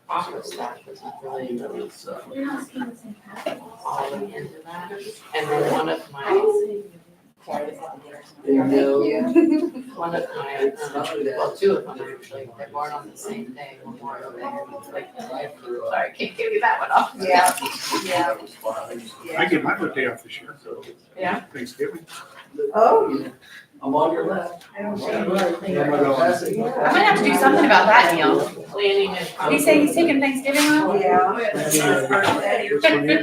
office staff wasn't really all into that. And then one of my, one of my, well, two of them actually, they're born on the same day, Memorial Day. Like, sorry, can't give you that one off. Yeah, yeah, I yeah. get my birthday off this year. Yeah. Thanksgiving. Oh. I'm on your left. I don't see. Where am I going? I might have to do something about that, Neil. Planning and. Did he say he's taking Thanksgiving off? Yeah. It's his birthday. Which one here?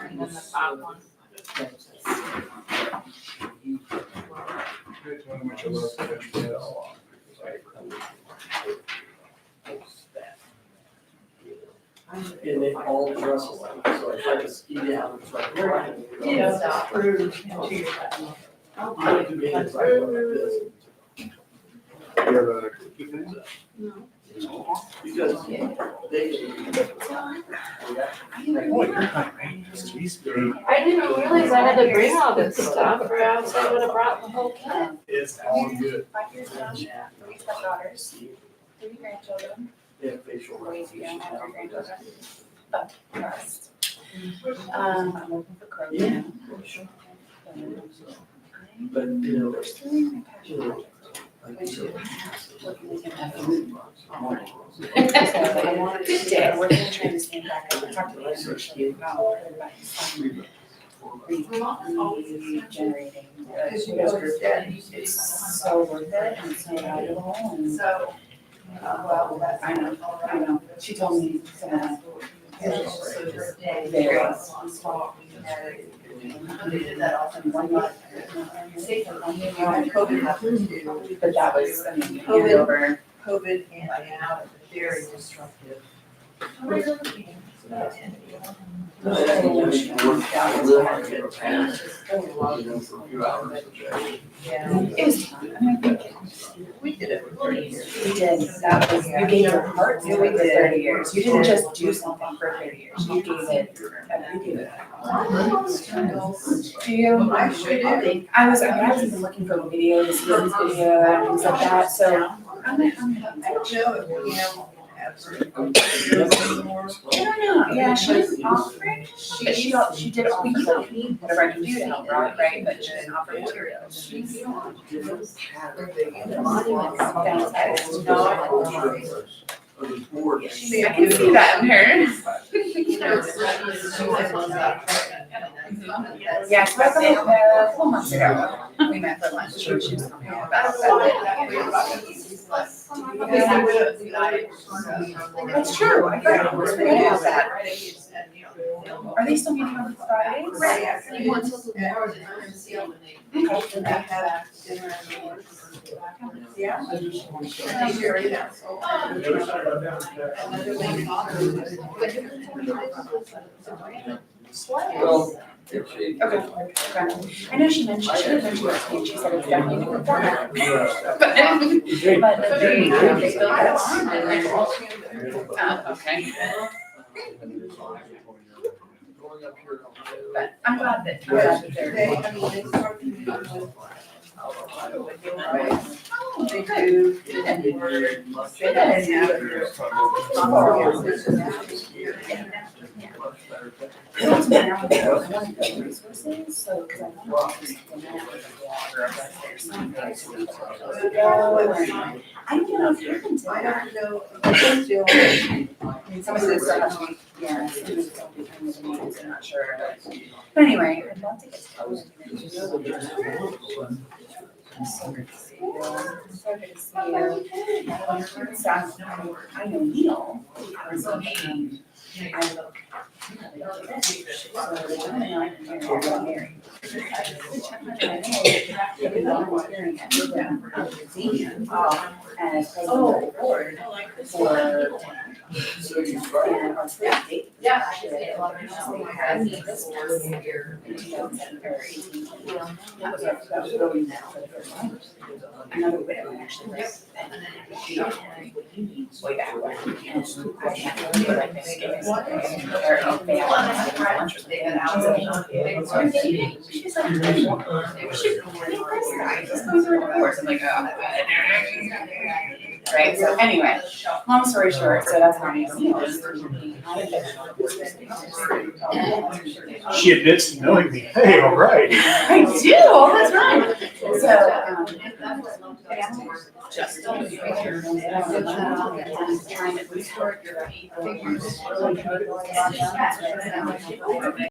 And then the top one. Which I love. And they all dress alike, so I tried to ski down, it's like, where can you go? Yeah. I like to be in like this. You have a cookie thing? Because they. Oh, you're not right. Jeez, babe. I didn't realize I had to bring all this stuff or else I would have brought the whole kit. It's all good. 5 years young, 3 stepdaughters, 3 grandchildren. They have facial recognition now. I'm working for Kroger. Yeah. But, you know, There's 3 in my passion. like you said. Good day. We're gonna try to stand back and talk to the actually about regenerating. Because you know it's dead. It's so worth it and so valuable and. So. Well, I know. She told me some they did that often one month. COVID happened too. But that was, I mean, COVID. over. COVID and very disruptive. Yeah. It was fun. I mean, I think We did it for 30 years. you did, that was, you gave your heart to it for 30 years. You didn't just do something for 30 years. You gave it, Do you? I sure do. I was even looking for videos, this video and things like that, so. I don't know if we have certain anymore. I don't know, yeah, she didn't offer it, but she did offer whatever I can do to help her out, right, but she didn't offer materials. Downsized. I can see that in her. Yeah, so I think a couple months ago, we met for lunch, she was talking about that. That's true, I forgot about that. Are they still meeting on Fridays? Right, yeah. He wants us to borrow the seal when they. And they have dinner and yeah. They sure do. Well, if she. Okay. I know she mentioned, she did mention it to me, she said it's definitely a different format. But they still get it. Okay. Going up here. But I'm glad that they're. They, I mean, they start to meet with they do, and they Resources, so, cause I want to. I don't know if you're into I that. don't know, but still, I mean, some of this stuff, yeah, some of this stuff we kind of need, I'm not sure, but anyway, I'd love to get started. So good to see you. So good to see you. Staff, I know Neil, because I look. So the gentleman I got married. As president of the board for So you and our first date. Yeah. Actually, a lot of people say, I need this year in 2017 or 18. That was really now for the first time. Another widow actually was, and she had way back when. And I had to like Thanksgiving or they had lunch or something. She's like, we should meet this guy, he's going through a divorce. I'm like, oh. Right, so anyway, long story short, so that's how I know. She admits to knowing me. Hey, all right. I do all the time. So, just don't be here. Time at least for your figures.